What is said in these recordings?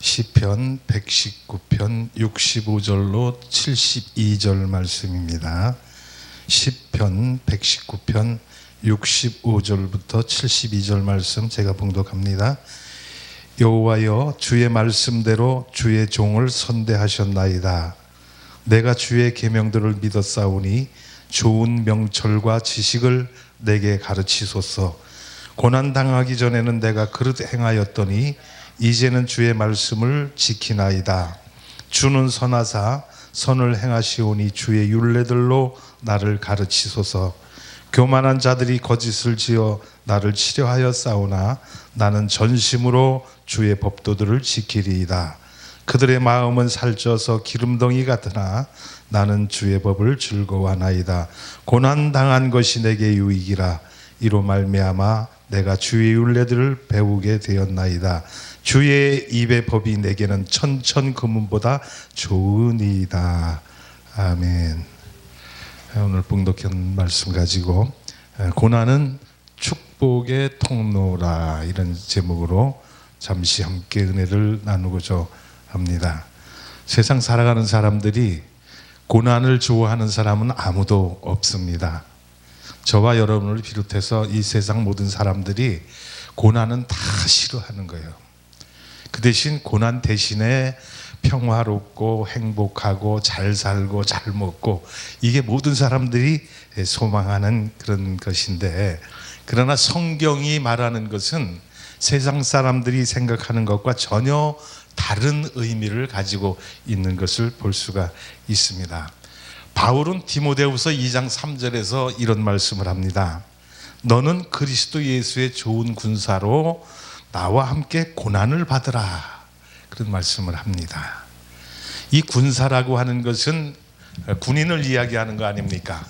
시편 119편 65절로 72절 말씀입니다. 시편 119편 65절부터 72절 말씀 제가 봉독합니다. 여호와여, 주의 말씀대로 주의 종을 선대하셨나이다. 내가 주의 계명들을 믿었사오니 좋은 명철과 지식을 내게 가르치소서. 고난당하기 전에는 내가 그릇 행하였더니 이제는 주의 말씀을 지키나이다. 주는 선하사 선을 행하시오니 주의 율례들로 나를 가르치소서. 교만한 자들이 거짓을 지어 나를 치려하여 싸우나 나는 전심으로 주의 법도들을 지키리이다. 그들의 마음은 살쪄서 기름덩이 같으나 나는 주의 법을 즐거워하나이다. 고난당한 것이 내게 유익이라. 이로 말미암아 내가 주의 율례들을 배우게 되었나이다. 주의 입의 법이 내게는 천천 금은보다 좋으니이다. 아멘. 오늘 봉독한 말씀 가지고 고난은 축복의 통로라, 이런 제목으로 잠시 함께 은혜를 나누고자 합니다. 세상 살아가는 사람들이 고난을 좋아하는 사람은 아무도 없습니다. 저와 여러분을 비롯해서 이 세상 모든 사람들이 고난은 다 싫어하는 거예요. 그 대신 고난 대신에 평화롭고 행복하고 잘 살고 잘 먹고, 이게 모든 사람들이 소망하는 그런 것인데, 그러나 성경이 말하는 것은 세상 사람들이 생각하는 것과 전혀 다른 의미를 가지고 있는 것을 볼 수가 있습니다. 바울은 디모데후서 2장 3절에서 이런 말씀을 합니다. 너는 그리스도 예수의 좋은 군사로 나와 함께 고난을 받으라, 그런 말씀을 합니다. 이 군사라고 하는 것은 군인을 이야기하는 거 아닙니까?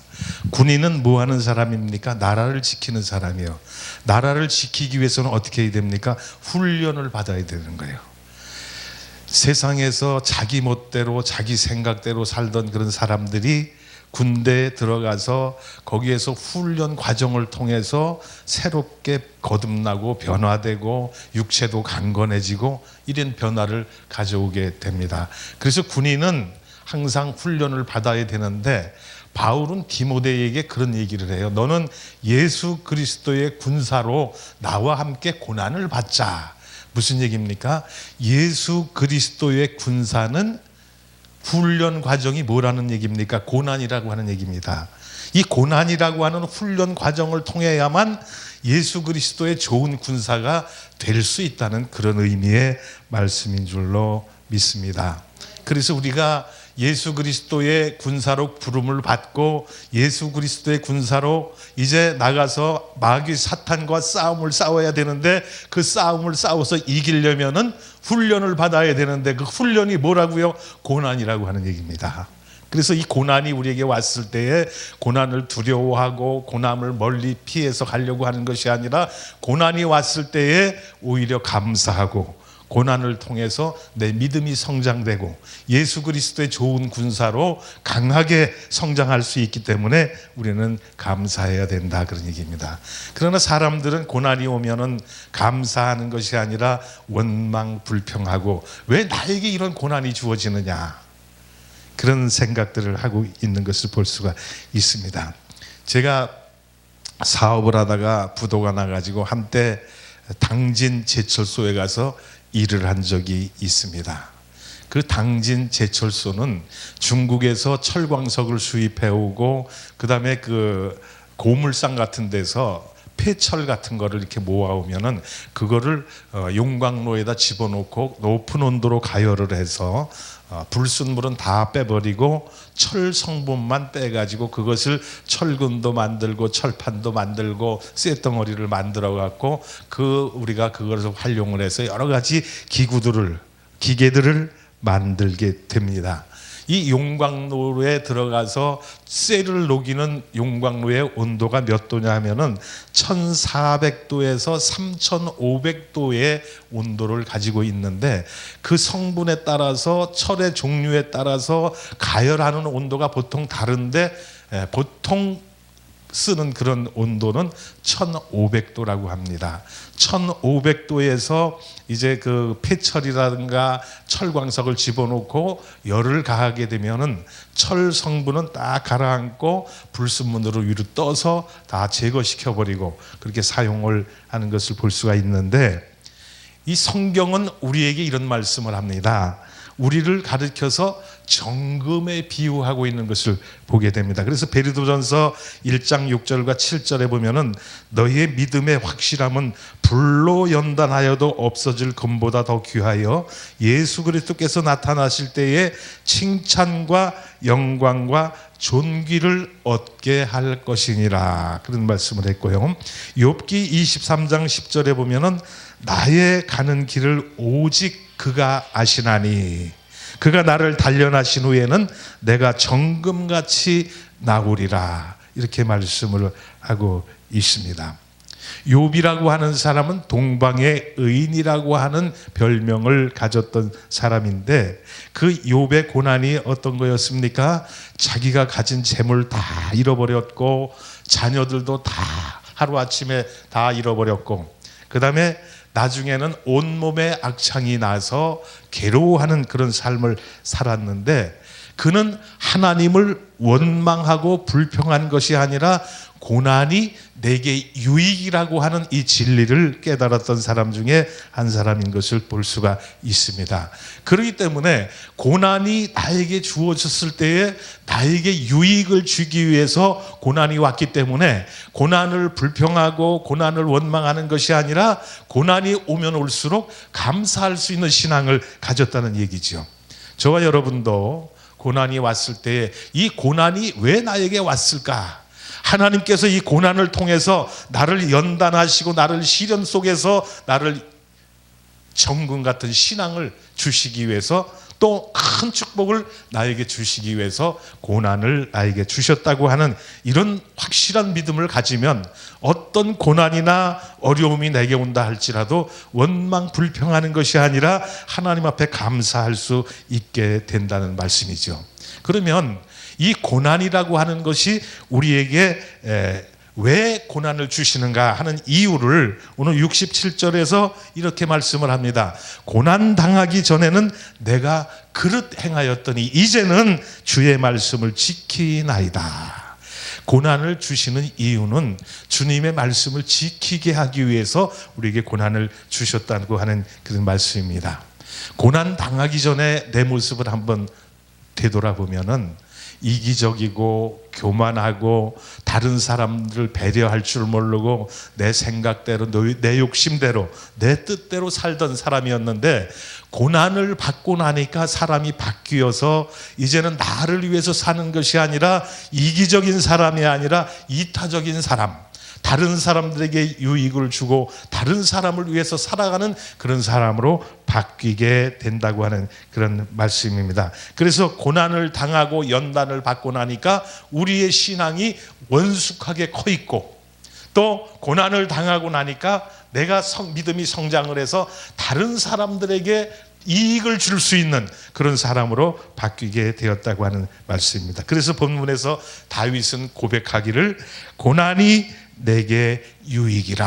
군인은 뭐 하는 사람입니까? 나라를 지키는 사람이에요. 나라를 지키기 위해서는 어떻게 해야 됩니까? 훈련을 받아야 되는 거예요. 세상에서 자기 멋대로 자기 생각대로 살던 그런 사람들이 군대에 들어가서 거기에서 훈련 과정을 통해서 새롭게 거듭나고 변화되고 육체도 강건해지고 이런 변화를 가져오게 됩니다. 그래서 군인은 항상 훈련을 받아야 되는데, 바울은 디모데에게 그런 얘기를 해요. 너는 예수 그리스도의 군사로 나와 함께 고난을 받자. 무슨 얘기입니까? 예수 그리스도의 군사는 훈련 과정이 뭐라는 얘기입니까? 고난이라고 하는 얘기입니다. 이 고난이라고 하는 훈련 과정을 통해야만 예수 그리스도의 좋은 군사가 될 수 있다는 그런 의미의 말씀인 줄로 믿습니다. 그래서 우리가 예수 그리스도의 군사로 부름을 받고 예수 그리스도의 군사로 이제 나가서 마귀 사탄과 싸움을 싸워야 되는데, 그 싸움을 싸워서 이기려면은 훈련을 받아야 되는데, 그 훈련이 뭐라고요? 고난이라고 하는 얘기입니다. 그래서 이 고난이 우리에게 왔을 때에 고난을 두려워하고 고난을 멀리 피해서 가려고 하는 것이 아니라, 고난이 왔을 때에 오히려 감사하고 고난을 통해서 내 믿음이 성장되고 예수 그리스도의 좋은 군사로 강하게 성장할 수 있기 때문에 우리는 감사해야 된다, 그런 얘기입니다. 그러나 사람들은 고난이 오면은 감사하는 것이 아니라 원망 불평하고, 왜 나에게 이런 고난이 주어지느냐, 그런 생각들을 하고 있는 것을 볼 수가 있습니다. 제가 사업을 하다가 부도가 나가지고 한때 당진 제철소에 가서 일을 한 적이 있습니다. 그 당진 제철소는 중국에서 철광석을 수입해 오고, 그 다음에 그 고물상 같은 데서 폐철 같은 거를 이렇게 모아오면은 그거를 용광로에다 집어넣고 높은 온도로 가열을 해서 불순물은 다 빼버리고 철 성분만 빼가지고 그것을 철근도 만들고 철판도 만들고 쇳덩어리를 만들어 갖고 우리가 그것을 활용을 해서 여러 가지 기계들을 만들게 됩니다. 이 용광로에 들어가서 쇠를 녹이는 용광로의 온도가 몇 도냐 하면은 1400도에서 3500도의 온도를 가지고 있는데, 그 성분에 따라서 철의 종류에 따라서 가열하는 온도가 보통 다른데, 보통 쓰는 그런 온도는 1500도라고 합니다. 1500도에서 이제 그 폐철이라든가 철광석을 집어넣고 열을 가하게 되면은 철 성분은 딱 가라앉고 불순물으로 위로 떠서 다 제거시켜 버리고 그렇게 사용을 하는 것을 볼 수가 있는데, 이 성경은 우리에게 이런 말씀을 합니다. 우리를 가르쳐서 정금에 비유하고 있는 것을 보게 됩니다. 그래서 베드로전서 1장 6절과 7절에 보면은 너희의 믿음의 확실함은 불로 연단하여도 없어질 금보다 더 귀하여 예수 그리스도께서 나타나실 때에 칭찬과 영광과 존귀를 얻게 할 것이니라, 그런 말씀을 했고요. 욥기 23장 10절에 보면은 나의 가는 길을 오직 그가 아시나니 그가 나를 단련하신 후에는 내가 정금같이 나오리라, 이렇게 말씀을 하고 있습니다. 욥이라고 하는 사람은 동방의 의인이라고 하는 별명을 가졌던 사람인데, 그 욥의 고난이 어떤 거였습니까? 자기가 가진 재물 다 잃어버렸고 자녀들도 다 하루아침에 다 잃어버렸고, 그 다음에 나중에는 온몸에 악창이 나서 괴로워하는 그런 삶을 살았는데, 그는 하나님을 원망하고 불평한 것이 아니라 고난이 내게 유익이라고 하는 이 진리를 깨달았던 사람 중에 한 사람인 것을 볼 수가 있습니다. 그렇기 때문에 고난이 나에게 주어졌을 때에 나에게 유익을 주기 위해서 고난이 왔기 때문에 고난을 불평하고 고난을 원망하는 것이 아니라 고난이 오면 올수록 감사할 수 있는 신앙을 가졌다는 얘기죠. 저와 여러분도 고난이 왔을 때에 이 고난이 왜 나에게 왔을까? 하나님께서 이 고난을 통해서 나를 연단하시고 나를 시련 속에서 나를 정금 같은 신앙을 주시기 위해서, 또 큰 축복을 나에게 주시기 위해서 고난을 나에게 주셨다고 하는 이런 확실한 믿음을 가지면 어떤 고난이나 어려움이 내게 온다 할지라도 원망 불평하는 것이 아니라 하나님 앞에 감사할 수 있게 된다는 말씀이죠. 그러면 이 고난이라고 하는 것이 우리에게 왜 고난을 주시는가 하는 이유를 오늘 67절에서 이렇게 말씀을 합니다. 고난 당하기 전에는 내가 그릇 행하였더니 이제는 주의 말씀을 지키나이다. 고난을 주시는 이유는 주님의 말씀을 지키게 하기 위해서 우리에게 고난을 주셨다고 하는 그런 말씀입니다. 고난 당하기 전에 내 모습을 한번 되돌아보면은 이기적이고 교만하고 다른 사람들을 배려할 줄 모르고 내 생각대로 내 욕심대로 내 뜻대로 살던 사람이었는데, 고난을 받고 나니까 사람이 바뀌어서 이제는 나를 위해서 사는 것이 아니라 이기적인 사람이 아니라 이타적인 사람, 다른 사람들에게 유익을 주고 다른 사람을 위해서 살아가는 그런 사람으로 바뀌게 된다고 하는 그런 말씀입니다. 그래서 고난을 당하고 연단을 받고 나니까 우리의 신앙이 원숙하게 커 있고, 또 고난을 당하고 나니까 내가 믿음이 성장을 해서 다른 사람들에게 이익을 줄 수 있는 그런 사람으로 바뀌게 되었다고 하는 말씀입니다. 그래서 본문에서 다윗은 고백하기를 고난이 내게 유익이라,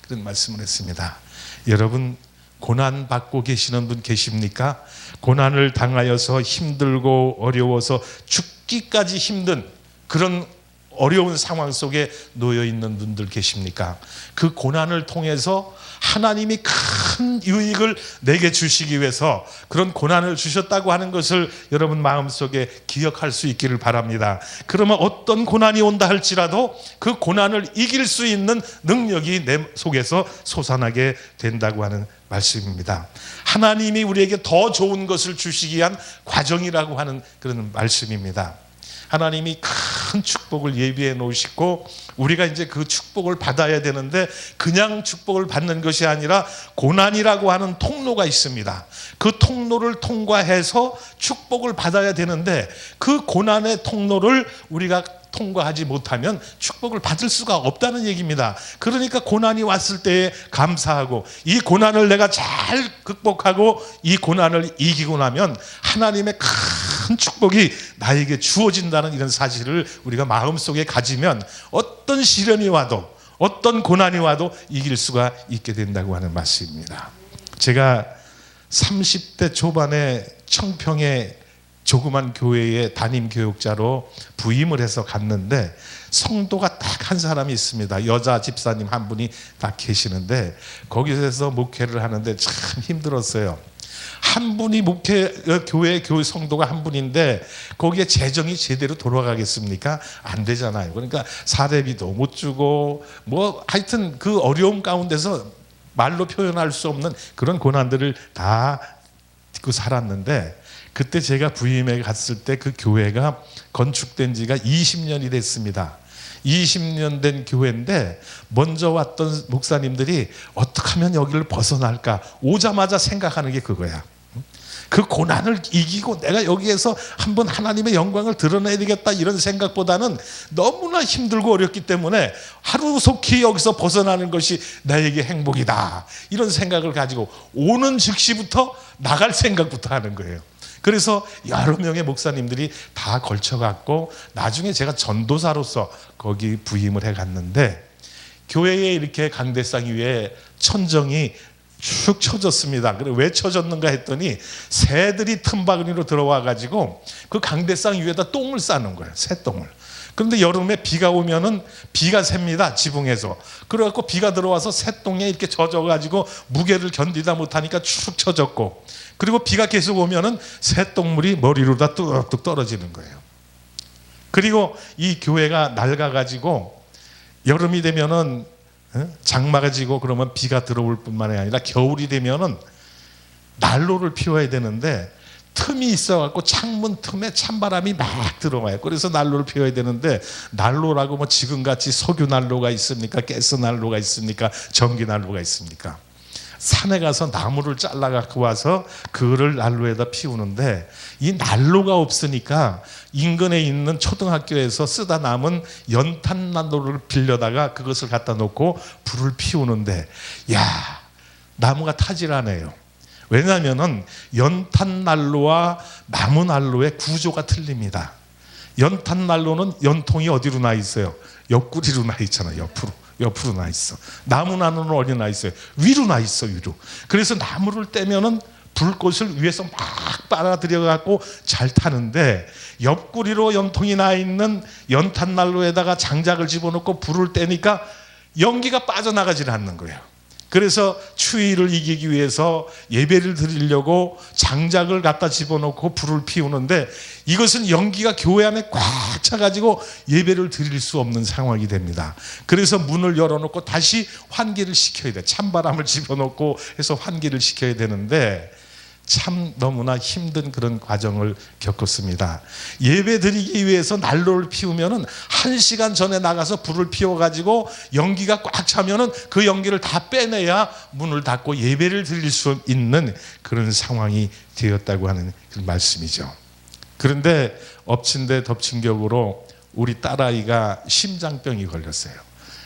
그런 말씀을 했습니다. 여러분, 고난 받고 계시는 분 계십니까? 고난을 당하여서 힘들고 어려워서 죽기까지 힘든 그런 어려운 상황 속에 놓여 있는 분들 계십니까? 그 고난을 통해서 하나님이 큰 유익을 내게 주시기 위해서 그런 고난을 주셨다고 하는 것을 여러분 마음속에 기억할 수 있기를 바랍니다. 그러면 어떤 고난이 온다 할지라도 그 고난을 이길 수 있는 능력이 내 속에서 솟아나게 된다고 하는 말씀입니다. 하나님이 우리에게 더 좋은 것을 주시기 위한 과정이라고 하는 그런 말씀입니다. 하나님이 큰 축복을 예비해 놓으시고 우리가 이제 그 축복을 받아야 되는데, 그냥 축복을 받는 것이 아니라 고난이라고 하는 통로가 있습니다. 그 통로를 통과해서 축복을 받아야 되는데, 그 고난의 통로를 우리가 통과하지 못하면 축복을 받을 수가 없다는 얘기입니다. 그러니까 고난이 왔을 때에 감사하고, 이 고난을 내가 잘 극복하고 이 고난을 이기고 나면 하나님의 큰 큰 축복이 나에게 주어진다는 이런 사실을 우리가 마음속에 가지면 어떤 시련이 와도 어떤 고난이 와도 이길 수가 있게 된다고 하는 말씀입니다. 제가 30대 초반에 청평의 조그만 교회에 담임 교육자로 부임을 해서 갔는데 성도가 딱 한 사람이 있습니다. 여자 집사님 한 분이 딱 계시는데 거기서 목회를 하는데 참 힘들었어요. 한 분이 교회 성도가 한 분인데 거기에 재정이 제대로 돌아가겠습니까? 안 되잖아요. 그러니까 사례비도 못 주고 뭐 하여튼 그 어려움 가운데서 말로 표현할 수 없는 그런 고난들을 다 딛고 살았는데 그때 제가 부임에 갔을 때 그 교회가 건축된 지가 20년이 됐습니다. 20년 된 교회인데 먼저 왔던 목사님들이 어떻게 하면 여기를 벗어날까 오자마자 생각하는 게 그거야. 그 고난을 이기고 내가 여기에서 한번 하나님의 영광을 드러내야 되겠다 이런 생각보다는 너무나 힘들고 어렵기 때문에 하루속히 여기서 벗어나는 것이 나에게 행복이다 이런 생각을 가지고 오는 즉시부터 나갈 생각부터 하는 거예요. 그래서 여러 명의 목사님들이 다 걸쳐갖고 나중에 제가 전도사로서 거기 부임을 해갔는데 교회에 이렇게 강대상 위에 천정이 축 쳐졌습니다. 왜 쳐졌는가 했더니 새들이 틈바구니로 들어와가지고 그 강대상 위에다 똥을 싸는 거예요. 새똥을. 그런데 여름에 비가 오면은 비가 셉니다. 지붕에서. 그래갖고 비가 들어와서 새똥에 이렇게 젖어가지고 무게를 견디다 못하니까 축 쳐졌고 그리고 비가 계속 오면은 새똥물이 머리로 다 뚝뚝 떨어지는 거예요. 그리고 이 교회가 낡아가지고 여름이 되면은 장마가 지고 그러면 비가 들어올 뿐만이 아니라 겨울이 되면은 난로를 피워야 되는데 틈이 있어갖고 창문 틈에 찬바람이 막 들어와요. 그래서 난로를 피워야 되는데 난로라고 뭐 지금같이 석유 난로가 있습니까? 가스 난로가 있습니까? 전기 난로가 있습니까? 산에 가서 나무를 잘라 갖고 와서 그거를 난로에다 피우는데 이 난로가 없으니까 인근에 있는 초등학교에서 쓰다 남은 연탄 난로를 빌려다가 그것을 갖다 놓고 불을 피우는데 야 나무가 타질 않아요. 왜냐하면 연탄 난로와 나무 난로의 구조가 틀립니다. 연탄 난로는 연통이 어디로 나 있어요? 옆구리로 나 있잖아요. 옆으로 나 있어. 나무 난로는 어디 나 있어요? 위로 나 있어. 위로. 그래서 나무를 떼면은 불꽃을 위에서 막 빨아들여 갖고 잘 타는데 옆구리로 연통이 나 있는 연탄 난로에다가 장작을 집어넣고 불을 떼니까 연기가 빠져나가질 않는 거예요. 그래서 추위를 이기기 위해서 예배를 드리려고 장작을 갖다 집어넣고 불을 피우는데 이것은 연기가 교회 안에 꽉 차가지고 예배를 드릴 수 없는 상황이 됩니다. 그래서 문을 열어놓고 다시 환기를 시켜야 돼. 찬바람을 집어넣고 해서 환기를 시켜야 되는데 참 너무나 힘든 그런 과정을 겪었습니다. 예배 드리기 위해서 난로를 피우면은 1시간 전에 나가서 불을 피워가지고 연기가 꽉 차면은 그 연기를 다 빼내야 문을 닫고 예배를 드릴 수 있는 그런 상황이 되었다고 하는 그 말씀이죠. 그런데 엎친 데 덮친 격으로 우리 딸아이가 심장병이 걸렸어요.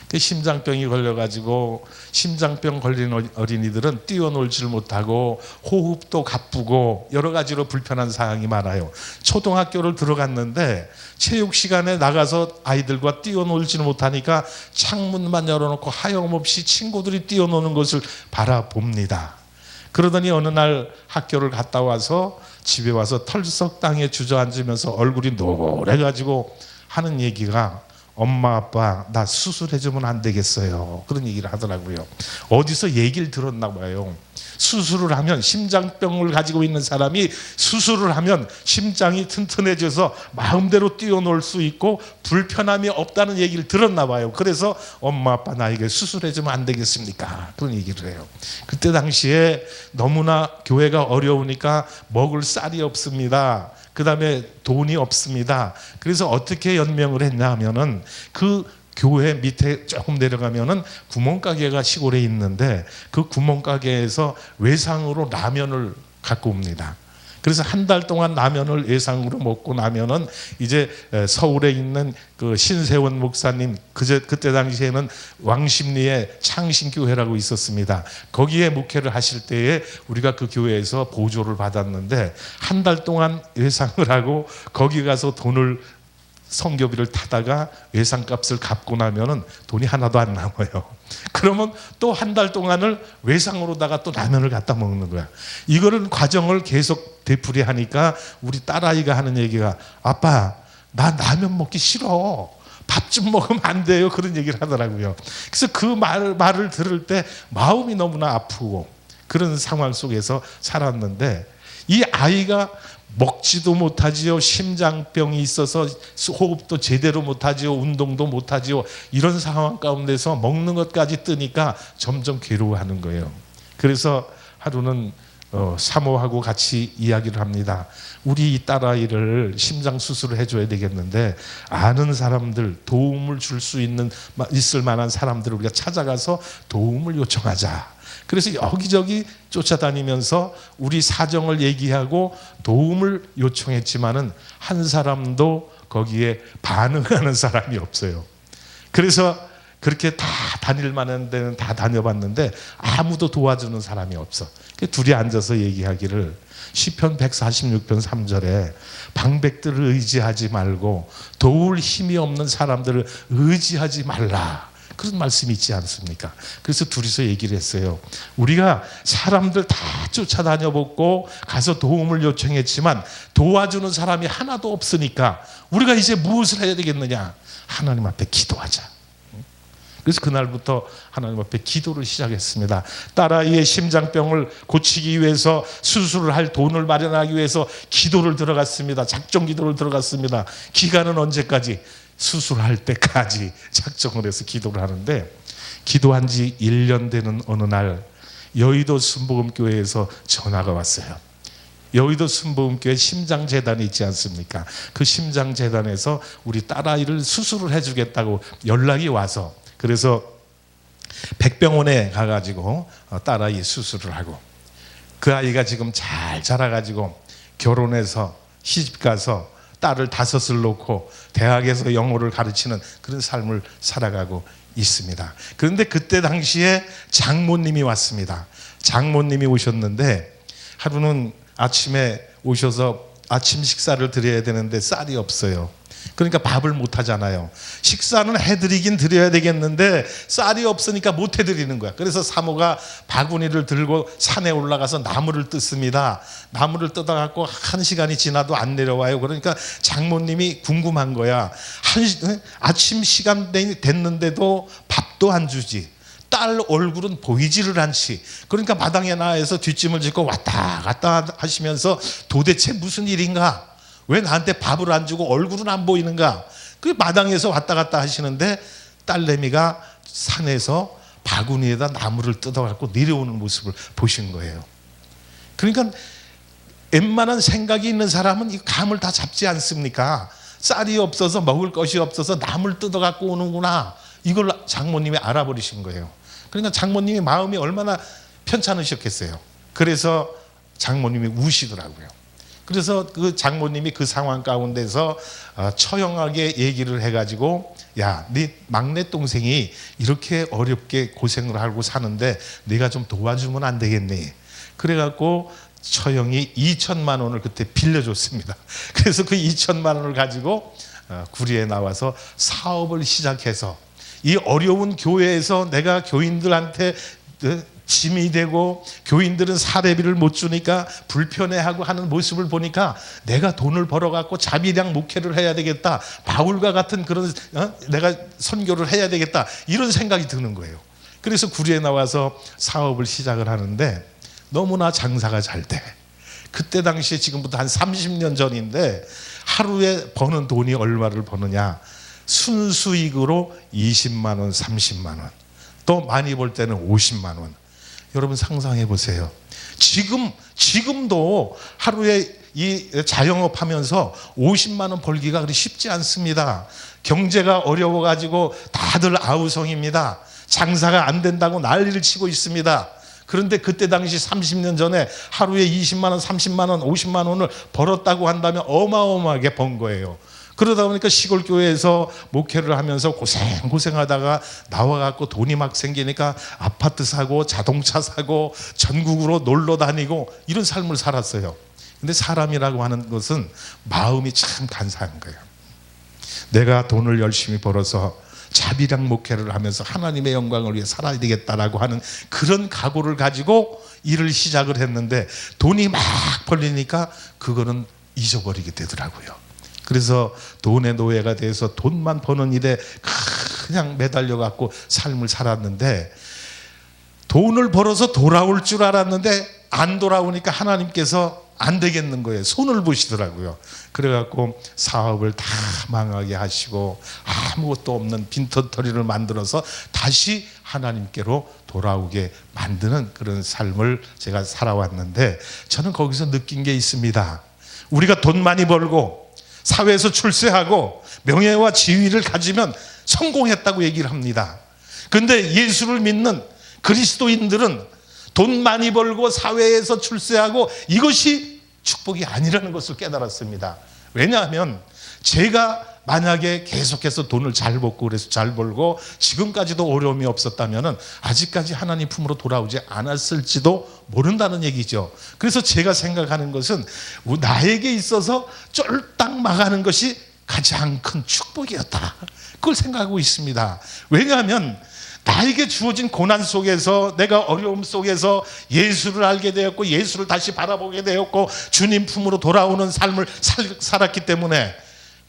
그 심장병이 걸려가지고 심장병 걸린 어린이들은 뛰어놀지를 못하고 호흡도 가쁘고 여러 가지로 불편한 상황이 많아요. 초등학교를 들어갔는데 체육 시간에 나가서 아이들과 뛰어놀지는 못하니까 창문만 열어놓고 하염없이 친구들이 뛰어노는 것을 바라봅니다. 그러더니 어느 날 학교를 갔다 와서 집에 와서 털썩 땅에 주저앉으면서 얼굴이 노래가지고 하는 얘기가 엄마 아빠 나 수술해주면 안 되겠어요. 그런 얘기를 하더라고요. 어디서 얘기를 들었나 봐요. 수술을 하면 심장병을 가지고 있는 사람이 수술을 하면 심장이 튼튼해져서 마음대로 뛰어놀 수 있고 불편함이 없다는 얘기를 들었나 봐요. 그래서 엄마 아빠 나에게 수술해주면 안 되겠습니까? 그런 얘기를 해요. 그때 당시에 너무나 교회가 어려우니까 먹을 쌀이 없습니다. 그 다음에 돈이 없습니다. 그래서 어떻게 연명을 했냐 하면은 그 교회 밑에 조금 내려가면은 구멍가게가 시골에 있는데 그 구멍가게에서 외상으로 라면을 갖고 옵니다. 그래서 한 달 동안 라면을 예상으로 먹고 나면은 이제 서울에 있는 그 신세원 목사님, 그때 당시에는 왕십리에 창신교회라고 있었습니다. 거기에 목회를 하실 때에 우리가 그 교회에서 보조를 받았는데 한 달 동안 예상을 하고 거기 가서 돈을 성교비를 타다가 외상값을 갚고 나면은 돈이 하나도 안 남아요. 그러면 또 한 달 동안을 외상으로다가 또 라면을 갖다 먹는 거야. 이거는 과정을 계속 되풀이하니까 우리 딸아이가 하는 얘기가 아빠 나 라면 먹기 싫어. 밥 좀 먹으면 안 돼요. 그런 얘기를 하더라고요. 그래서 그 말을 들을 때 마음이 너무나 아프고 그런 상황 속에서 살았는데 이 아이가 먹지도 못하지요. 심장병이 있어서 호흡도 제대로 못하지요. 운동도 못하지요. 이런 상황 가운데서 먹는 것까지 뜨니까 점점 괴로워하는 거예요. 그래서 하루는 사모하고 같이 이야기를 합니다. 우리 이 딸아이를 심장 수술을 해줘야 되겠는데 아는 사람들, 도움을 줄 수 있을 만한 사람들을 우리가 찾아가서 도움을 요청하자. 그래서 여기저기 쫓아다니면서 우리 사정을 얘기하고 도움을 요청했지만은 한 사람도 거기에 반응하는 사람이 없어요. 그래서 그렇게 다 다닐 만한 데는 다 다녀봤는데 아무도 도와주는 사람이 없어. 둘이 앉아서 얘기하기를 시편 146편 3절에 방백들을 의지하지 말고 도울 힘이 없는 사람들을 의지하지 말라. 그런 말씀이 있지 않습니까? 그래서 둘이서 얘기를 했어요. 우리가 사람들 다 쫓아다녀보고 가서 도움을 요청했지만 도와주는 사람이 하나도 없으니까 우리가 이제 무엇을 해야 되겠느냐? 하나님 앞에 기도하자. 그래서 그날부터 하나님 앞에 기도를 시작했습니다. 딸아이의 심장병을 고치기 위해서 수술을 할 돈을 마련하기 위해서 기도를 들어갔습니다. 작정 기도를 들어갔습니다. 기간은 언제까지? 수술할 때까지 작정을 해서 기도를 하는데 기도한 지 1년 되는 어느 날 여의도 순복음교회에서 전화가 왔어요. 여의도 순복음교회 심장재단이 있지 않습니까? 그 심장재단에서 우리 딸아이를 수술을 해주겠다고 연락이 와서 그래서 백병원에 가가지고 딸아이 수술을 하고 그 아이가 지금 잘 자라가지고 결혼해서 시집가서 딸을 5을 놓고 대학에서 영어를 가르치는 그런 삶을 살아가고 있습니다. 그런데 그때 당시에 장모님이 왔습니다. 장모님이 오셨는데 하루는 아침에 오셔서 아침 식사를 드려야 되는데 쌀이 없어요. 그러니까 밥을 못 하잖아요. 식사는 해드리긴 드려야 되겠는데 쌀이 없으니까 못 해드리는 거야. 그래서 사모가 바구니를 들고 산에 올라가서 나무를 뜯습니다. 나무를 뜯어갖고 1시간이 지나도 안 내려와요. 그러니까 장모님이 궁금한 거야. 아침 시간 됐는데도 밥도 안 주지. 딸 얼굴은 보이지를 않지. 그러니까 마당에 나와서 뒷짐을 짓고 왔다 갔다 하시면서 도대체 무슨 일인가? 왜 나한테 밥을 안 주고 얼굴은 안 보이는가? 그 마당에서 왔다 갔다 하시는데 딸내미가 산에서 바구니에다 나무를 뜯어갖고 내려오는 모습을 보신 거예요. 그러니까 웬만한 생각이 있는 사람은 이 감을 다 잡지 않습니까? 쌀이 없어서 먹을 것이 없어서 나무를 뜯어갖고 오는구나. 이걸 장모님이 알아버리신 거예요. 그러니까 장모님이 마음이 얼마나 편찮으셨겠어요. 그래서 장모님이 우시더라고요. 그래서 그 장모님이 그 상황 가운데서 처형하게 얘기를 해가지고 야, 네 막내 동생이 이렇게 어렵게 고생을 하고 사는데 네가 좀 도와주면 안 되겠니? 그래갖고 처형이 2천만 원을 그때 빌려줬습니다. 그래서 그 2천만 원을 가지고 구리에 나와서 사업을 시작해서 이 어려운 교회에서 내가 교인들한테 짐이 되고 교인들은 사례비를 못 주니까 불편해하고 하는 모습을 보니까 내가 돈을 벌어갖고 자비량 목회를 해야 되겠다. 바울과 같은 그런 내가 선교를 해야 되겠다. 이런 생각이 드는 거예요. 그래서 구리에 나와서 사업을 시작을 하는데 너무나 장사가 잘 돼. 그때 당시에 지금부터 한 30년 전인데 하루에 버는 돈이 얼마를 버느냐. 순수익으로 20만 원, 30만 원. 또 많이 벌 때는 50만 원. 여러분 상상해 보세요. 지금도 하루에 이 자영업 하면서 50만 원 벌기가 그리 쉽지 않습니다. 경제가 어려워가지고 다들 아우성입니다. 장사가 안 된다고 난리를 치고 있습니다. 그런데 그때 당시 30년 전에 하루에 20만 원, 30만 원, 50만 원을 벌었다고 한다면 어마어마하게 번 거예요. 그러다 보니까 시골 교회에서 목회를 하면서 고생하다가 나와갖고 돈이 막 생기니까 아파트 사고 자동차 사고 전국으로 놀러 다니고 이런 삶을 살았어요. 근데 사람이라고 하는 것은 마음이 참 간사한 거예요. 내가 돈을 열심히 벌어서 자비랑 목회를 하면서 하나님의 영광을 위해 살아야 되겠다라고 하는 그런 각오를 가지고 일을 시작을 했는데 돈이 막 벌리니까 그거는 잊어버리게 되더라고요. 그래서 돈의 노예가 돼서 돈만 버는 일에 그냥 매달려 갖고 삶을 살았는데, 돈을 벌어서 돌아올 줄 알았는데 안 돌아오니까 하나님께서 안 되겠는 거예요. 손을 보시더라고요. 그래갖고 사업을 다 망하게 하시고 아무것도 없는 빈털터리를 만들어서 다시 하나님께로 돌아오게 만드는 그런 삶을 제가 살아왔는데, 저는 거기서 느낀 게 있습니다. 우리가 돈 많이 벌고 사회에서 출세하고 명예와 지위를 가지면 성공했다고 얘기를 합니다. 그런데 예수를 믿는 그리스도인들은 돈 많이 벌고 사회에서 출세하고 이것이 축복이 아니라는 것을 깨달았습니다. 왜냐하면 제가 만약에 계속해서 돈을 잘 벌고 그래서 잘 벌고 지금까지도 어려움이 없었다면 아직까지 하나님 품으로 돌아오지 않았을지도 모른다는 얘기죠. 그래서 제가 생각하는 것은 나에게 있어서 쫄딱 망하는 것이 가장 큰 축복이었다, 그걸 생각하고 있습니다. 왜냐하면 나에게 주어진 고난 속에서, 내가 어려움 속에서 예수를 알게 되었고 예수를 다시 바라보게 되었고 주님 품으로 돌아오는 삶을 살았기 때문에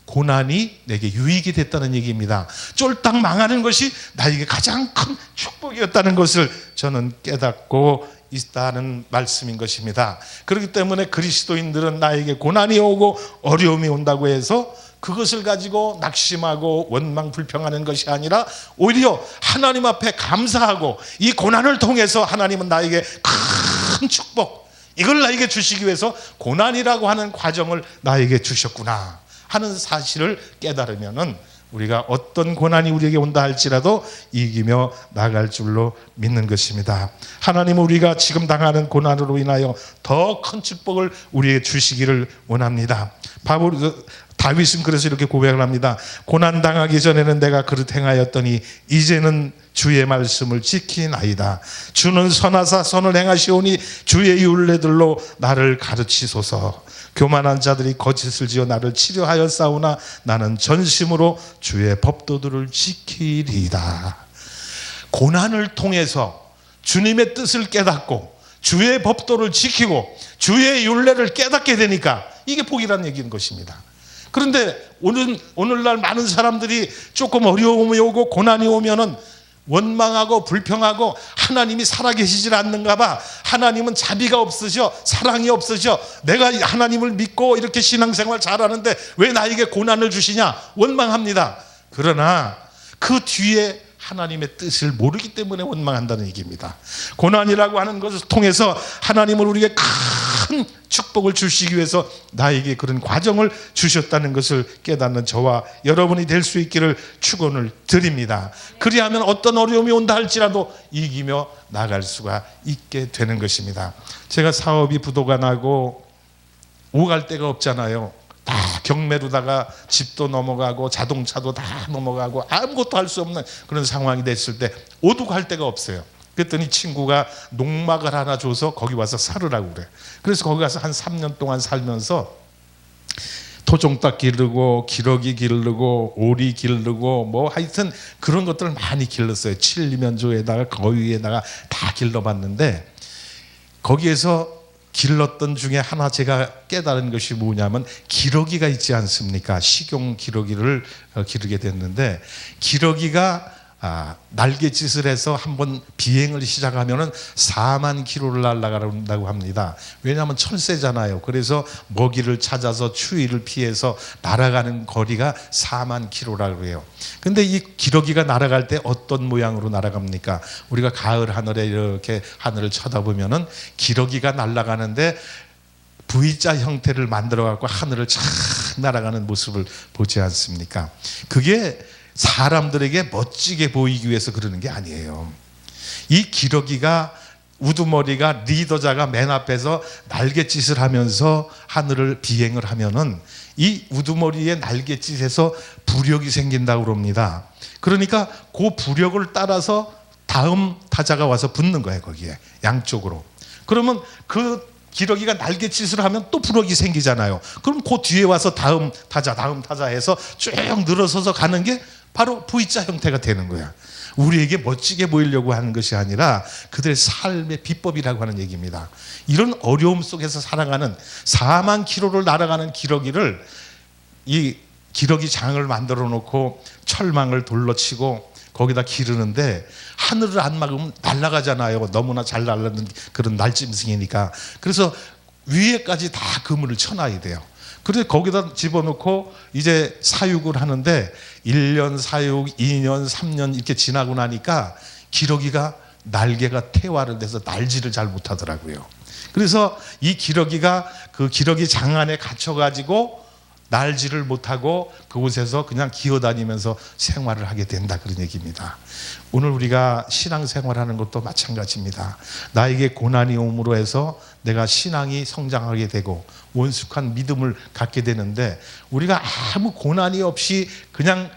고난이 내게 유익이 됐다는 얘기입니다. 쫄딱 망하는 것이 나에게 가장 큰 축복이었다는 것을 저는 깨닫고 있다는 말씀인 것입니다. 그렇기 때문에 그리스도인들은 나에게 고난이 오고 어려움이 온다고 해서 그것을 가지고 낙심하고 원망 불평하는 것이 아니라 오히려 하나님 앞에 감사하고, 이 고난을 통해서 하나님은 나에게 큰 축복, 이걸 나에게 주시기 위해서 고난이라고 하는 과정을 나에게 주셨구나 하는 사실을 깨달으면은 우리가 어떤 고난이 우리에게 온다 할지라도 이기며 나갈 줄로 믿는 것입니다. 하나님은 우리가 지금 당하는 고난으로 인하여 더 큰 축복을 우리에게 주시기를 원합니다. 다윗은 그래서 이렇게 고백을 합니다. 고난 당하기 전에는 내가 그릇 행하였더니 이제는 주의 말씀을 지키나이다. 주는 선하사 선을 행하시오니 주의 율례들로 나를 가르치소서. 교만한 자들이 거짓을 지어 나를 치료하여 싸우나 나는 전심으로 주의 법도들을 지키리이다. 고난을 통해서 주님의 뜻을 깨닫고 주의 법도를 지키고 주의 율례를 깨닫게 되니까 이게 복이라는 얘기인 것입니다. 그런데 오늘날 많은 사람들이 조금 어려움이 오고 고난이 오면은 원망하고 불평하고 하나님이 살아계시질 않는가 봐, 하나님은 자비가 없으셔, 사랑이 없으셔, 내가 하나님을 믿고 이렇게 신앙생활 잘하는데 왜 나에게 고난을 주시냐 원망합니다. 그러나 그 뒤에 하나님의 뜻을 모르기 때문에 원망한다는 얘기입니다. 고난이라고 하는 것을 통해서 하나님은 우리에게 큰 축복을 주시기 위해서 나에게 그런 과정을 주셨다는 것을 깨닫는 저와 여러분이 될 수 있기를 축원을 드립니다. 그리하면 어떤 어려움이 온다 할지라도 이기며 나갈 수가 있게 되는 것입니다. 제가 사업이 부도가 나고 오갈 데가 없잖아요. 다 경매로다가 집도 넘어가고 자동차도 다 넘어가고 아무것도 할 수 없는 그런 상황이 됐을 때 오두고 할 데가 없어요. 그랬더니 친구가 농막을 하나 줘서 거기 와서 살으라고 그래. 그래서 거기 가서 한 3년 동안 살면서 토종닭 기르고 기러기 기르고 오리 기르고 뭐 하여튼 그런 것들을 많이 길렀어요. 칠면조에다가 거위에다가 다 길러봤는데, 거기에서 길렀던 중에 하나 제가 깨달은 것이 뭐냐면 기러기가 있지 않습니까? 식용 기러기를 기르게 됐는데, 기러기가 날갯짓을 해서 한번 비행을 시작하면은 4만 킬로를 날아간다고 합니다. 왜냐하면 철새잖아요. 그래서 먹이를 찾아서 추위를 피해서 날아가는 거리가 4만 킬로라고 해요. 근데 이 기러기가 날아갈 때 어떤 모양으로 날아갑니까? 우리가 가을 하늘에 이렇게 하늘을 쳐다보면은 기러기가 날아가는데 V자 형태를 만들어 갖고 하늘을 쫙 날아가는 모습을 보지 않습니까? 그게 사람들에게 멋지게 보이기 위해서 그러는 게 아니에요. 이 기러기가 우두머리가 리더자가 맨 앞에서 날갯짓을 하면서 하늘을 비행을 하면은 이 우두머리의 날갯짓에서 부력이 생긴다고 그럽니다. 그러니까 그 부력을 따라서 다음 타자가 와서 붙는 거예요. 거기에 양쪽으로. 그러면 그 기러기가 날갯짓을 하면 또 부력이 생기잖아요. 그럼 그 뒤에 와서 다음 타자 해서 쭉 늘어서서 가는 게 바로 V자 형태가 되는 거야. 우리에게 멋지게 보이려고 하는 것이 아니라 그들의 삶의 비법이라고 하는 얘기입니다. 이런 어려움 속에서 살아가는 4만 킬로를 날아가는 기러기를, 이 기러기 장을 만들어 놓고 철망을 둘러치고 거기다 기르는데 하늘을 안 막으면 날아가잖아요. 너무나 잘 날아가는 그런 날짐승이니까. 그래서 위에까지 다 그물을 쳐놔야 돼요. 그래서 거기다 집어넣고 이제 사육을 하는데 1년 사육, 2년, 3년 이렇게 지나고 나니까 기러기가 날개가 퇴화를 돼서 날지를 잘 못하더라고요. 그래서 이 기러기가 그 기러기 장 안에 갇혀가지고 날지를 못하고 그곳에서 그냥 기어다니면서 생활을 하게 된다, 그런 얘기입니다. 오늘 우리가 신앙생활하는 것도 마찬가지입니다. 나에게 고난이 옴으로 해서 내가 신앙이 성장하게 되고 원숙한 믿음을 갖게 되는데, 우리가 아무 고난이 없이 그냥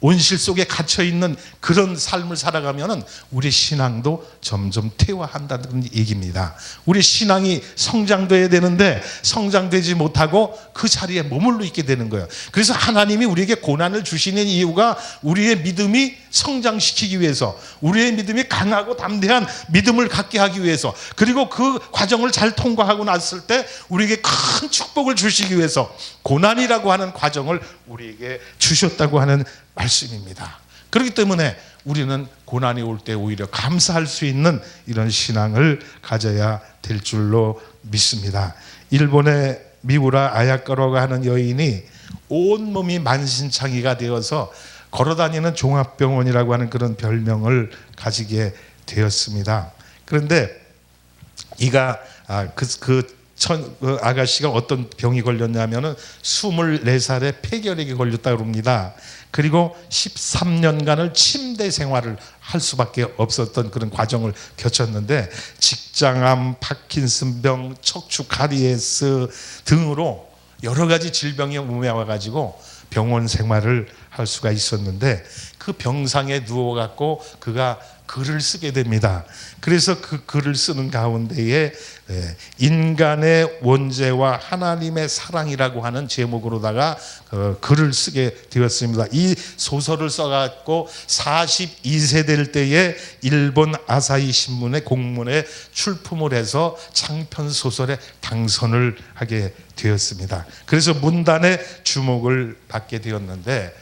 온실 속에 갇혀있는 그런 삶을 살아가면 우리 신앙도 점점 퇴화한다는 얘기입니다. 우리 신앙이 성장돼야 되는데 성장되지 못하고 그 자리에 머물러 있게 되는 거예요. 그래서 하나님이 우리에게 고난을 주시는 이유가 우리의 믿음이 성장시키기 위해서, 우리의 믿음이 강하고 담대한 믿음을 갖게 하기 위해서, 그리고 그 과정을 잘 통과하고 났을 때 우리에게 큰 축복을 주시기 위해서 고난이라고 하는 과정을 우리에게 주셨다고 하는 말씀입니다. 그렇기 때문에 우리는 고난이 올 때 오히려 감사할 수 있는 이런 신앙을 가져야 될 줄로 믿습니다. 일본의 미우라 아야카로가 하는 여인이 온몸이 만신창이가 되어서 걸어다니는 종합병원이라고 하는 그런 별명을 가지게 되었습니다. 그런데 이가 그 아가씨가 어떤 병이 걸렸냐면은 24살에 폐결핵이 걸렸다고 합니다. 그리고 13년간을 침대 생활을 할 수밖에 없었던 그런 과정을 거쳤는데, 직장암, 파킨슨병, 척추 카리에스 등으로 여러 가지 질병이 옮아와가지고 병원 생활을 할 수가 있었는데, 그 병상에 누워갖고 그가 글을 쓰게 됩니다. 그래서 그 글을 쓰는 가운데에 인간의 원죄와 하나님의 사랑이라고 하는 제목으로다가 글을 쓰게 되었습니다. 이 소설을 써갖고 42세 될 때에 일본 아사히 신문의 공문에 출품을 해서 장편 소설에 당선을 하게 되었습니다. 그래서 문단의 주목을 받게 되었는데,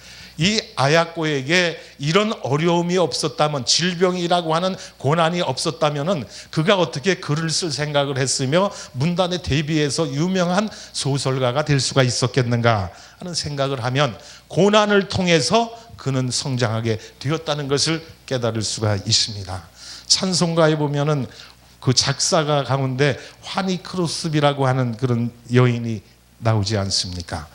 이 아야코에게 이런 어려움이 없었다면, 질병이라고 하는 고난이 없었다면 그가 어떻게 글을 쓸 생각을 했으며 문단에 대비해서 유명한 소설가가 될 수가 있었겠는가 하는 생각을 하면, 고난을 통해서 그는 성장하게 되었다는 것을 깨달을 수가 있습니다. 찬송가에 보면은 그 작사가 가운데 화니 크로스비라고 하는 그런 여인이 나오지 않습니까?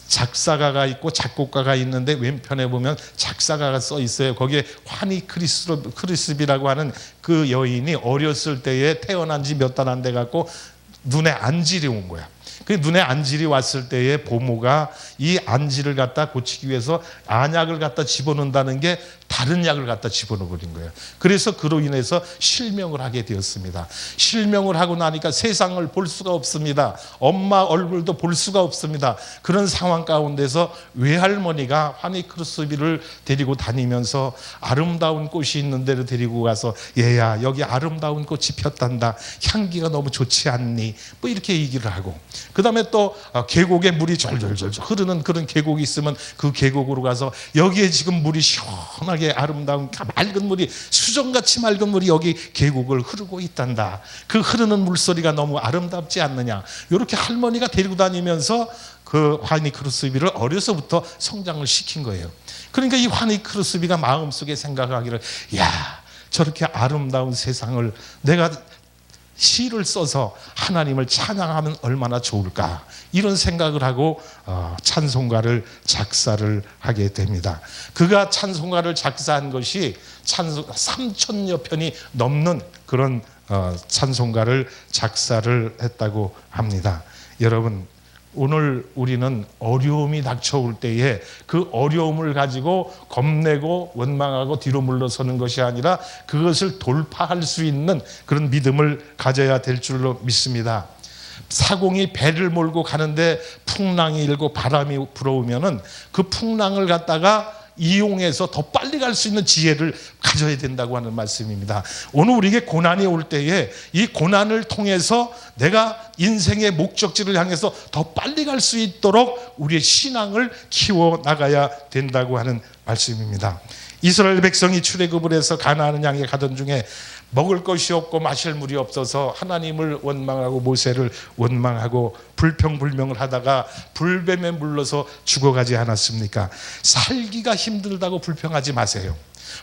작사가가 있고 작곡가가 있는데 왼편에 보면 작사가가 써 있어요. 거기에 화니 크리스비라고 하는 그 여인이 어렸을 때에 태어난 지 몇 달 안 돼 갖고 눈에 안질이 온 거야. 그 눈에 안질이 왔을 때에 보모가 이 안질을 갖다 고치기 위해서 안약을 갖다 집어넣는다는 게 다른 약을 갖다 집어넣어 버린 거예요. 그래서 그로 인해서 실명을 하게 되었습니다. 실명을 하고 나니까 세상을 볼 수가 없습니다. 엄마 얼굴도 볼 수가 없습니다. 그런 상황 가운데서 외할머니가 화니크루스비를 데리고 다니면서 아름다운 꽃이 있는 데로 데리고 가서, 얘야 여기 아름다운 꽃이 폈단다. 향기가 너무 좋지 않니? 뭐 이렇게 얘기를 하고, 그 다음에 또 계곡에 물이 절절절 흐르는 그런 계곡이 있으면 그 계곡으로 가서, 여기에 지금 물이 시원하게 아름다운 맑은 물이, 수정같이 맑은 물이 여기 계곡을 흐르고 있단다. 그 흐르는 물소리가 너무 아름답지 않느냐. 이렇게 할머니가 데리고 다니면서 그 화니크루스비를 어려서부터 성장을 시킨 거예요. 그러니까 이 화니크루스비가 마음속에 생각하기를, 야 저렇게 아름다운 세상을 내가 시를 써서 하나님을 찬양하면 얼마나 좋을까, 이런 생각을 하고 찬송가를 작사를 하게 됩니다. 그가 찬송가를 작사한 것이 3,000여 편이 넘는 그런 찬송가를 작사를 했다고 합니다. 여러분, 오늘 우리는 어려움이 닥쳐올 때에 그 어려움을 가지고 겁내고 원망하고 뒤로 물러서는 것이 아니라 그것을 돌파할 수 있는 그런 믿음을 가져야 될 줄로 믿습니다. 사공이 배를 몰고 가는데 풍랑이 일고 바람이 불어오면은 그 풍랑을 갖다가 이용해서 더 빨리 갈 수 있는 지혜를 가져야 된다고 하는 말씀입니다. 오늘 우리에게 고난이 올 때에 이 고난을 통해서 내가 인생의 목적지를 향해서 더 빨리 갈 수 있도록 우리의 신앙을 키워 나가야 된다고 하는 말씀입니다. 이스라엘 백성이 출애굽을 해서 가나안 향해 가던 중에 먹을 것이 없고 마실 물이 없어서 하나님을 원망하고 모세를 원망하고 불평불명을 하다가 불뱀에 물러서 죽어가지 않았습니까? 살기가 힘들다고 불평하지 마세요.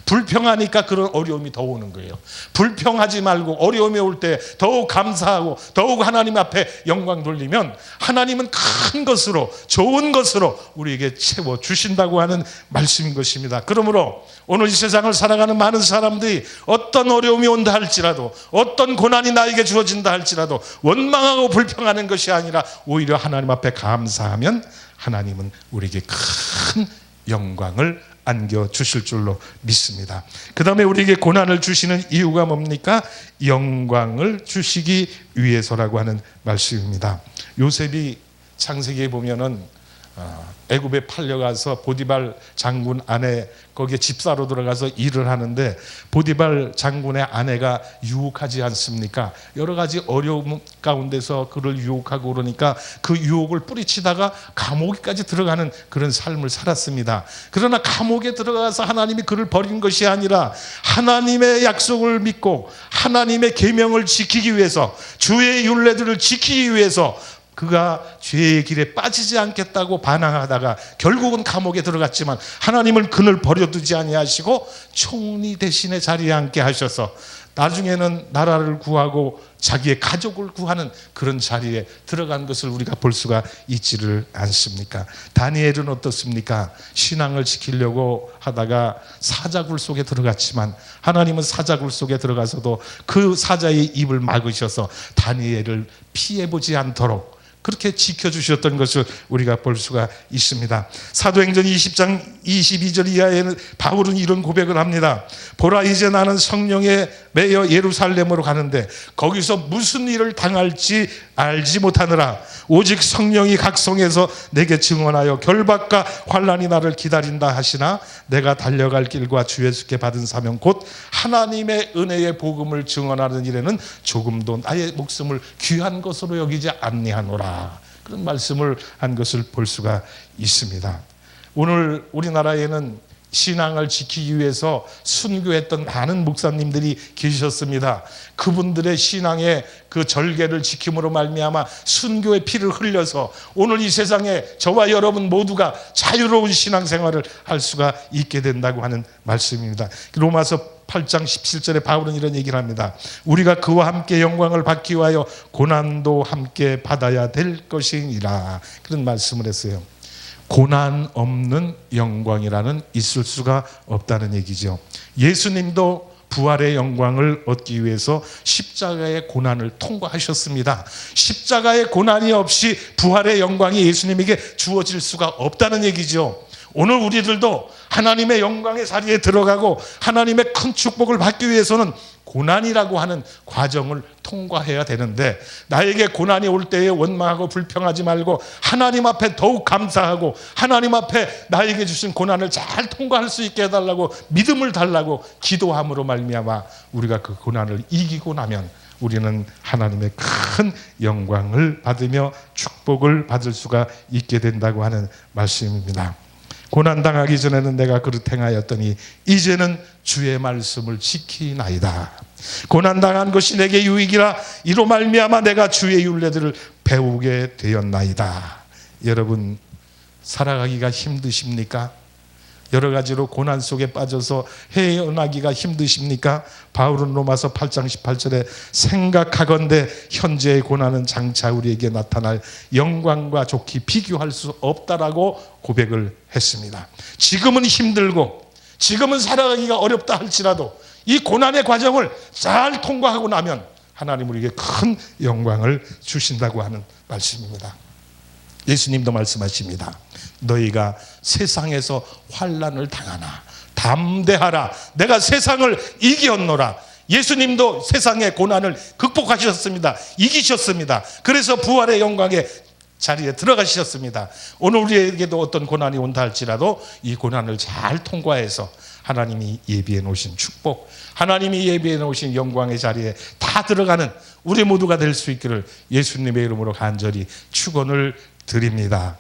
불평하니까 그런 어려움이 더 오는 거예요. 불평하지 말고 어려움이 올 때 더욱 감사하고 더욱 하나님 앞에 영광 돌리면 하나님은 큰 것으로 좋은 것으로 우리에게 채워주신다고 하는 말씀인 것입니다. 그러므로 오늘 이 세상을 살아가는 많은 사람들이 어떤 어려움이 온다 할지라도 어떤 고난이 나에게 주어진다 할지라도 원망하고 불평하는 것이 아니라 오히려 하나님 앞에 감사하면 하나님은 우리에게 큰 영광을 안겨주실 줄로 믿습니다. 그 다음에 우리에게 고난을 주시는 이유가 뭡니까? 영광을 주시기 위해서라고 하는 말씀입니다. 요셉이 창세기에 보면은 애굽에 팔려가서 보디발 장군 아내 거기에 집사로 들어가서 일을 하는데 보디발 장군의 아내가 유혹하지 않습니까? 여러 가지 어려움 가운데서 그를 유혹하고 그러니까 그 유혹을 뿌리치다가 감옥에까지 들어가는 그런 삶을 살았습니다. 그러나 감옥에 들어가서 하나님이 그를 버린 것이 아니라 하나님의 약속을 믿고 하나님의 계명을 지키기 위해서 주의 율례들을 지키기 위해서 그가 죄의 길에 빠지지 않겠다고 반항하다가 결국은 감옥에 들어갔지만 하나님은 그를 버려두지 아니하시고 총리 대신에 자리에 앉게 하셔서 나중에는 나라를 구하고 자기의 가족을 구하는 그런 자리에 들어간 것을 우리가 볼 수가 있지를 않습니까? 다니엘은 어떻습니까? 신앙을 지키려고 하다가 사자굴 속에 들어갔지만 하나님은 사자굴 속에 들어가서도 그 사자의 입을 막으셔서 다니엘을 피해보지 않도록 그렇게 지켜주셨던 것을 우리가 볼 수가 있습니다. 사도행전 20장 22절 이하에는 바울은 이런 고백을 합니다. 보라, 이제 나는 성령에 매여 예루살렘으로 가는데 거기서 무슨 일을 당할지 알지 못하느라 오직 성령이 각 성에서 내게 증언하여 결박과 환난이 나를 기다린다 하시나 내가 달려갈 길과 주 예수께 받은 사명 곧 하나님의 은혜의 복음을 증언하는 일에는 조금도 나의 목숨을 귀한 것으로 여기지 아니하노라. 그런 말씀을 한 것을 볼 수가 있습니다. 오늘 우리나라에는 신앙을 지키기 위해서 순교했던 많은 목사님들이 계셨습니다. 그분들의 신앙의 그 절개를 지킴으로 말미암아 순교의 피를 흘려서 오늘 이 세상에 저와 여러분 모두가 자유로운 신앙생활을 할 수가 있게 된다고 하는 말씀입니다. 로마서 8장 17절에 바울은 이런 얘기를 합니다. 우리가 그와 함께 영광을 받기 위하여 고난도 함께 받아야 될 것이니라. 그런 말씀을 했어요. 고난 없는 영광이라는 있을 수가 없다는 얘기죠. 예수님도 부활의 영광을 얻기 위해서 십자가의 고난을 통과하셨습니다. 십자가의 고난이 없이 부활의 영광이 예수님에게 주어질 수가 없다는 얘기죠. 오늘 우리들도 하나님의 영광의 자리에 들어가고 하나님의 큰 축복을 받기 위해서는 고난이라고 하는 과정을 통과해야 되는데 나에게 고난이 올 때에 원망하고 불평하지 말고 하나님 앞에 더욱 감사하고 하나님 앞에 나에게 주신 고난을 잘 통과할 수 있게 해달라고 믿음을 달라고 기도함으로 말미암아 우리가 그 고난을 이기고 나면 우리는 하나님의 큰 영광을 받으며 축복을 받을 수가 있게 된다고 하는 말씀입니다. 고난당하기 전에는 내가 그릇 행하였더니 이제는 주의 말씀을 지키나이다. 고난당한 것이 내게 유익이라 이로 말미암아 내가 주의 율례들을 배우게 되었나이다. 여러분, 살아가기가 힘드십니까? 여러 가지로 고난 속에 빠져서 헤어나기가 힘드십니까? 바울은 로마서 8장 18절에 생각하건대 현재의 고난은 장차 우리에게 나타날 영광과 좋게 비교할 수 없다라고 고백을 했습니다. 지금은 힘들고 지금은 살아가기가 어렵다 할지라도 이 고난의 과정을 잘 통과하고 나면 하나님 우리에게 큰 영광을 주신다고 하는 말씀입니다. 예수님도 말씀하십니다. 너희가 세상에서 환난을 당하나 담대하라. 내가 세상을 이겼노라. 예수님도 세상의 고난을 극복하셨습니다. 이기셨습니다. 그래서 부활의 영광의 자리에 들어가셨습니다. 오늘 우리에게도 어떤 고난이 온다 할지라도 이 고난을 잘 통과해서 하나님이 예비해 놓으신 축복, 하나님이 예비해 놓으신 영광의 자리에 다 들어가는 우리 모두가 될 수 있기를 예수님의 이름으로 간절히 축원을 드립니다.